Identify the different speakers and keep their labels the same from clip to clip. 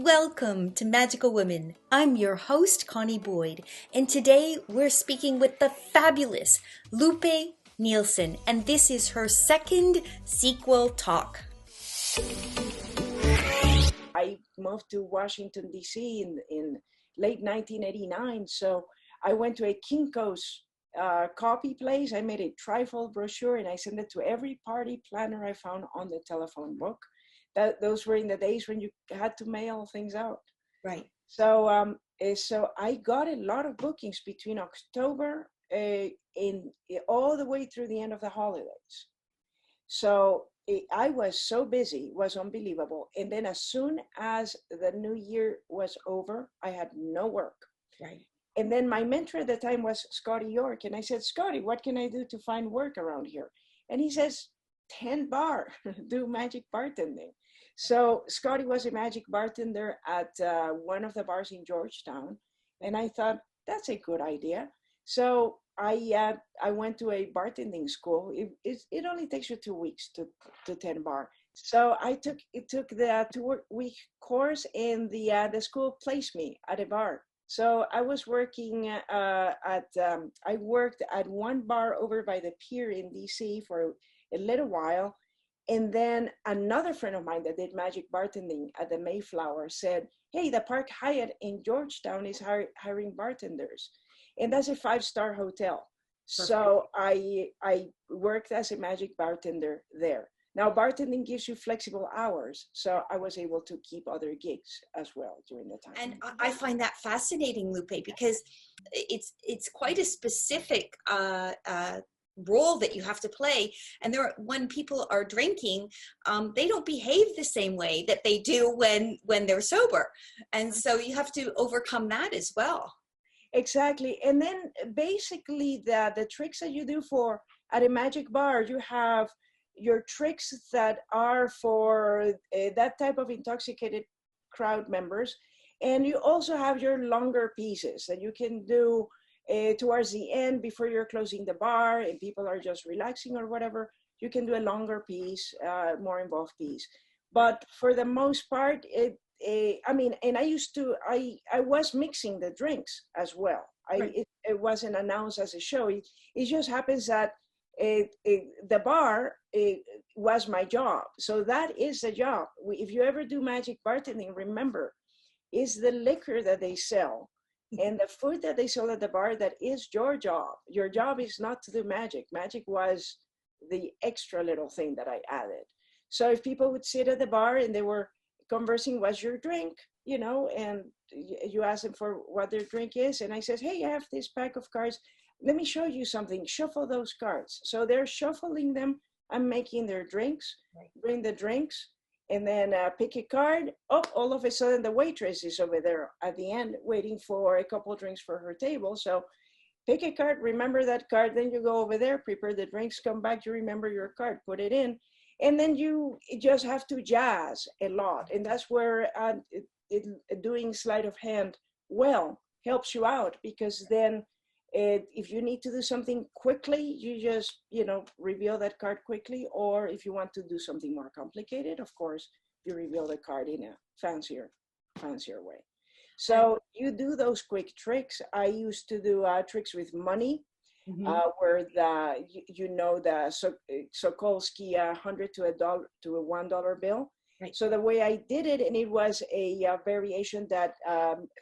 Speaker 1: Welcome to Magical Women. I'm your host, Connie Boyd, and today we're speaking with the fabulous Lupe Nielsen, and this is her second sequel talk.
Speaker 2: I moved to Washington, D.C. in late 1989, so I went to a Kinko's copy place. I made a trifold brochure and I sent it to every party planner I found on the telephone book. Those were in the days when you had to mail things out.
Speaker 1: Right.
Speaker 2: So I got a lot of bookings between October all the way through the end of the holidays. So I was so busy, it was unbelievable. And then as soon as the new year was over, I had no work.
Speaker 1: Right.
Speaker 2: And then my mentor at the time was Scotty York. And I said, Scotty, what can I do to find work around here? And he says, 10 bar, do magic bartending. So Scotty was a magic bartender at one of the bars in Georgetown. And I thought, that's a good idea. So I went to a bartending school. It only takes you 2 weeks to 10 bar. So I took the 2-week course, and the school placed me at a bar. So I was working I worked at one bar over by the pier in DC for a little while. And then another friend of mine that did magic bartending at the Mayflower said, hey, the Park Hyatt in Georgetown is hiring bartenders. And that's a 5-star hotel. Perfect. So I worked as a magic bartender there. Now, bartending gives you flexible hours. So I was able to keep other gigs as well during the time.
Speaker 1: And I find that fascinating, Lupe, because it's quite a specific role that you have to play. And when people are drinking, they don't behave the same way that they do when they're sober. And so you have to overcome that as well.
Speaker 2: Exactly. And then basically the tricks that you do at a magic bar, you have your tricks that are for that type of intoxicated crowd members. And you also have your longer pieces that you can do towards the end before you're closing the bar and people are just relaxing or whatever. You can do a longer piece, more involved piece. But for the most part, I was mixing the drinks as well. Right. It wasn't announced as a show. It just happens that the bar was my job. So that is the job. If you ever do magic bartending, remember, it's the liquor that they sell and the food that they sell at the bar that is your job. Your job is not to do magic. Magic was the extra little thing that I added. So if people would sit at the bar and they were conversing, what's your drink, and you ask them for what their drink is. And I said, hey, I have this pack of cards. Let me show you something. Shuffle those cards. So they're shuffling them. I'm making their drinks, bring the drinks, and then pick a card. Oh, all of a sudden the waitress is over there at the end waiting for a couple of drinks for her table. So pick a card, remember that card, then you go over there, prepare the drinks, come back, you remember your card, put it in. And then you just have to jazz a lot. And that's where doing sleight of hand well helps you out, because then if you need to do something quickly, you just, reveal that card quickly. Or if you want to do something more complicated, of course, you reveal the card in a fancier way. So you do those quick tricks. I used to do tricks with money. Mm-hmm. Where the Sokolsky 100 to a $1 bill. Right. So the way I did it, and it was a variation that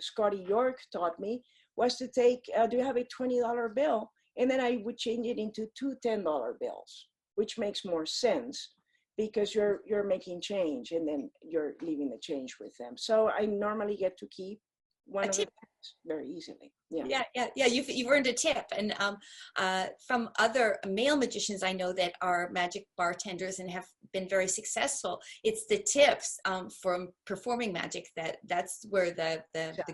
Speaker 2: Scotty York taught me, was to take, do you have a $20 bill? And then I would change it into 2 $10 bills, which makes more sense because you're making change and then you're leaving the change with them. So I normally get to keep one of the very easily. Yeah.
Speaker 1: You've earned a tip, and from other male magicians I know that are magic bartenders and have been very successful, it's the tips from performing magic that's where the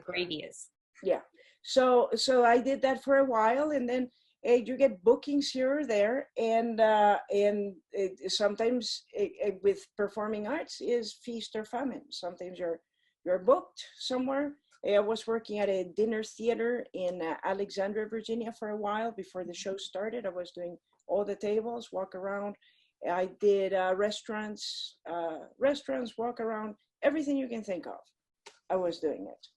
Speaker 1: gravy is.
Speaker 2: Yeah. So I did that for a while, and then you get bookings here or there, and sometimes with performing arts is feast or famine. Sometimes you're booked somewhere. I was working at a dinner theater in Alexandria, Virginia for a while before the show started. I was doing all the tables, walk around. I did restaurants, walk around, everything you can think of. I was doing it.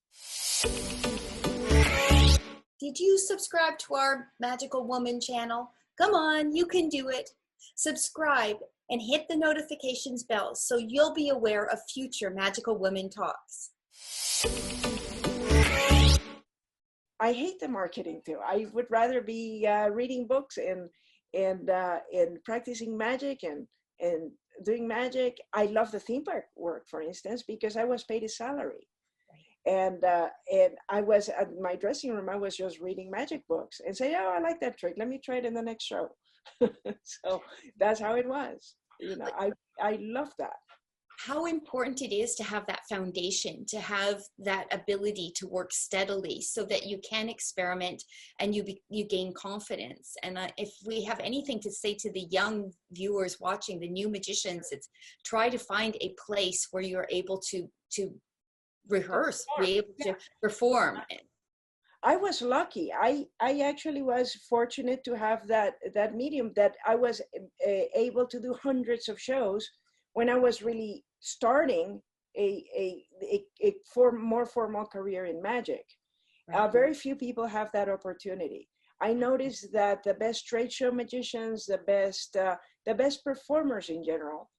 Speaker 1: Did you subscribe to our Magical Woman channel? Come on, you can do it. Subscribe and hit the notifications bell so you'll be aware of future Magical Woman talks.
Speaker 2: I hate the marketing too. I would rather be reading books and practicing magic and doing magic. I love the theme park work, for instance, because I was paid a salary. And I was at my dressing room, I was just reading magic books and say, oh, I like that trick. Let me try it in the next show. So that's how it was. You know, I love that.
Speaker 1: How important it is to have that foundation, to have that ability to work steadily so that you can experiment and you gain confidence. And if we have anything to say to the young viewers watching, the new magicians, it's try to find a place where you're able to rehearse, be able to perform.
Speaker 2: I was lucky. I actually was fortunate to have that medium that I was able to do hundreds of shows when I was really starting a more formal career in magic.
Speaker 1: Right.
Speaker 2: Very few people have that opportunity. I noticed that the best trade show magicians, the best performers in general,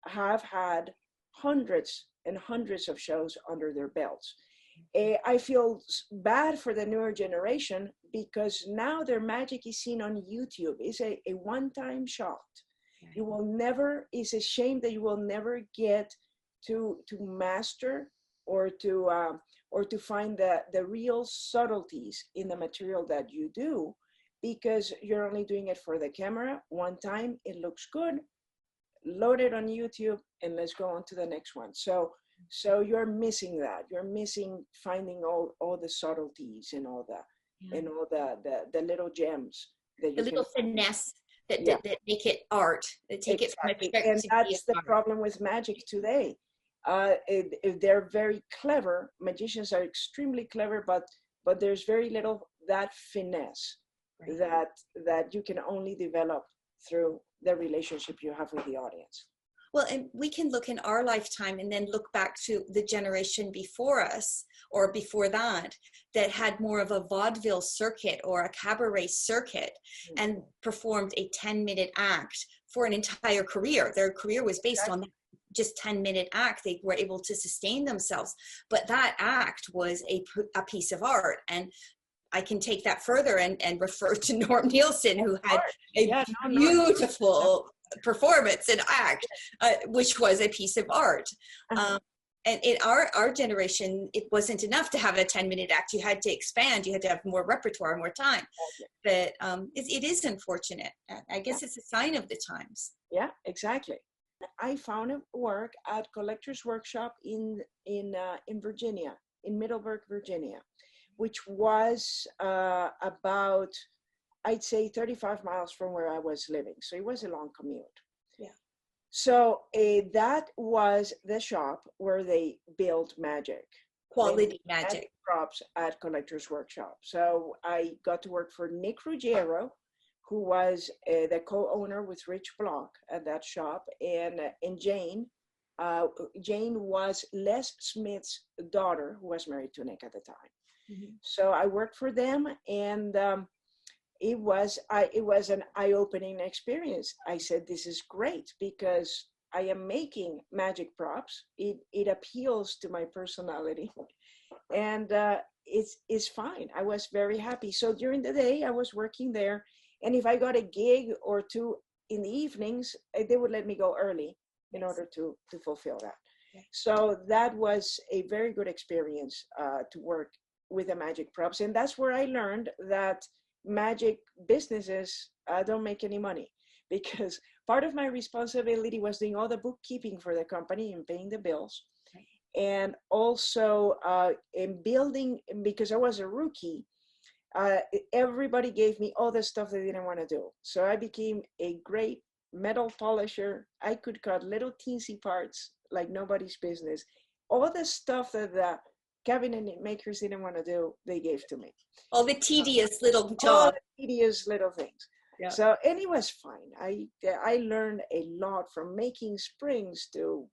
Speaker 2: have had hundreds and hundreds of shows under their belts. I feel bad for the newer generation because now their magic is seen on YouTube. It's a one-time shot. You will never, it's a shame that you will never get to master or to find the real subtleties in the material that you do, because you're only doing it for the camera one time. It looks good, load it on YouTube, and let's go on to the next one. So you're missing that. You're missing finding all the subtleties and all the little gems that
Speaker 1: the little finesse that make it art, that take
Speaker 2: exactly.
Speaker 1: it from
Speaker 2: And that's the problem with magic today. They're very clever. Magicians are extremely clever, but there's very little that finesse that you can only develop through the relationship you have with the audience.
Speaker 1: Well, and we can look in our lifetime and then look back to the generation before us or before that had more of a vaudeville circuit or a cabaret circuit and performed a 10-minute act for an entire career. Their career was based on just 10-minute act. They were able to sustain themselves, but that act was a piece of art. And I can take that further and refer to Norm Nielsen, who had a beautiful performance and act, which was a piece of art. And in our generation, it wasn't enough to have a 10-minute act. You had to expand. You had to have more repertoire, more time. But it is unfortunate. I guess it's a sign of the times.
Speaker 2: Yeah, exactly. I found work at Collector's Workshop in Virginia, in Middleburg, Virginia, which was about, I'd say, 35 miles from where I was living. So it was a long commute. Yeah. So that was the shop where they built magic.
Speaker 1: Quality magic.
Speaker 2: Props at Collector's Workshop. So I got to work for Nick Ruggiero, who was the co-owner with Rich Block at that shop, and Jane. Jane was Les Smith's daughter, who was married to Nick at the time. Mm-hmm. So I worked for them, and it was an eye-opening experience. I said, this is great because I am making magic props. It appeals to my personality, and it's fine. I was very happy. So during the day, I was working there, and if I got a gig or two in the evenings, they would let me go early in order to fulfill that. So that was a very good experience to work with the magic props. And that's where I learned that magic businesses don't make any money, because part of my responsibility was doing all the bookkeeping for the company and paying the bills. And also in building, because I was a rookie, everybody gave me all the stuff they didn't want to do. So I became a great metal polisher. I could cut little teensy parts like nobody's business. All the stuff that the cabinet makers didn't want to do, they gave to me.
Speaker 1: All the tedious little jobs.
Speaker 2: All the tedious little things.
Speaker 1: Yeah.
Speaker 2: So, and it was fine. I learned a lot from making springs to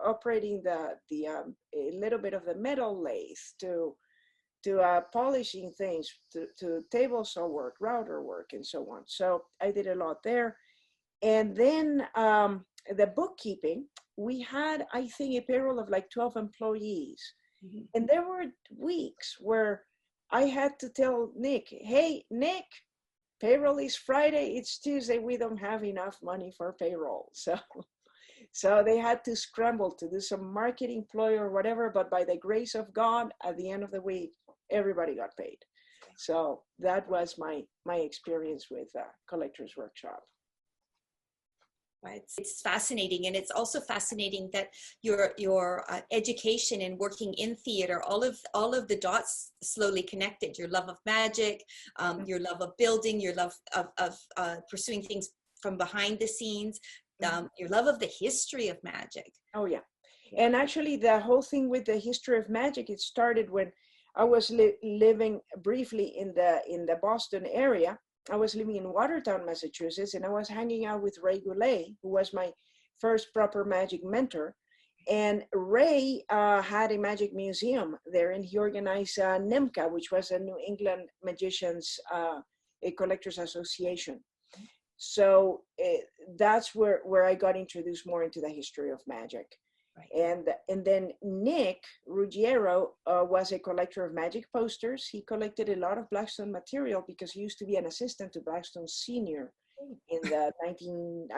Speaker 2: operating a little bit of the metal lathe to polishing things, to table saw work, router work, and so on. So I did a lot there. And then the bookkeeping, we had, I think, a payroll of like 12 employees. Mm-hmm. And there were weeks where I had to tell Nick, hey, Nick, payroll is Friday, it's Tuesday, we don't have enough money for payroll. So they had to scramble to do some marketing ploy or whatever, but by the grace of God, at the end of the week, everybody got paid. So that was my experience with Collector's Workshop.
Speaker 1: Right. It's fascinating, and it's also fascinating that your education and working in theater, all of the dots slowly connected. Your love of magic, your love of building, your love of pursuing things from behind the scenes, your love of the history of magic.
Speaker 2: Oh yeah, and actually the whole thing with the history of magic, it started when I was living briefly in the Boston area. I was living in Watertown, Massachusetts, and I was hanging out with Ray Goulet, who was my first proper magic mentor. And Ray had a magic museum there, and he organized NEMCA, which was a New England Magicians, a Collectors Association. So that's where I got introduced more into the history of magic. Right. And then Nick Ruggiero was a collector of magic posters. He collected a lot of Blackstone material because he used to be an assistant to Blackstone Senior in the I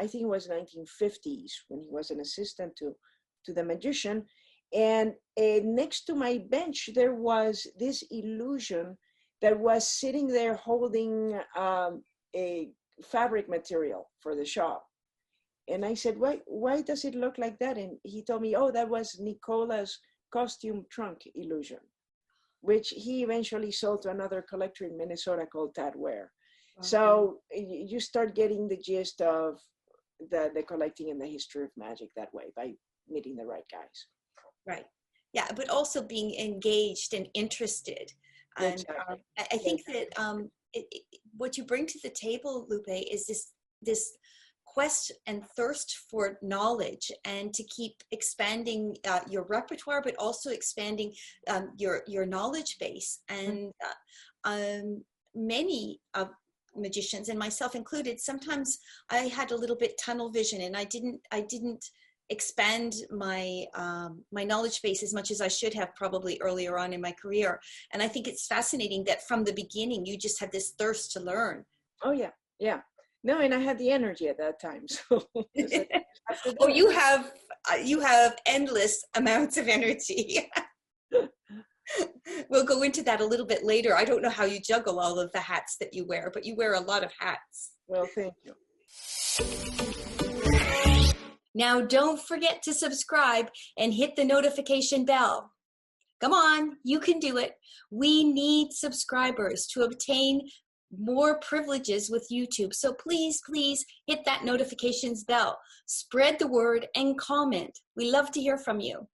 Speaker 2: think it was 1950s, when he was an assistant to the magician. And next to my bench, there was this illusion that was sitting there holding a fabric material for the shop. And I said, why does it look like that? And he told me, oh, that was Nicola's costume trunk illusion, which he eventually sold to another collector in Minnesota called Tad Ware. Okay. So you start getting the gist of the collecting and the history of magic that way, by meeting the right guys.
Speaker 1: Right. Yeah, but also being engaged and interested. And exactly. I think that what you bring to the table, Lupe, is this quest and thirst for knowledge, and to keep expanding your repertoire, but also expanding your knowledge base. And many magicians, and myself included, sometimes I had a little bit tunnel vision, and I didn't expand my my knowledge base as much as I should have, probably earlier on in my career. And I think it's fascinating that from the beginning you just had this thirst to learn.
Speaker 2: Oh yeah, yeah. No, and I had the energy at that time. So
Speaker 1: oh, you have endless amounts of energy. We'll go into that a little bit later. I don't know how you juggle all of the hats that you wear, but you wear a lot of hats.
Speaker 2: Well, thank you.
Speaker 1: Now, don't forget to subscribe and hit the notification bell. Come on, you can do it. We need subscribers to obtain more privileges with YouTube. So please, please hit that notifications bell. Spread the word and comment. We love to hear from you.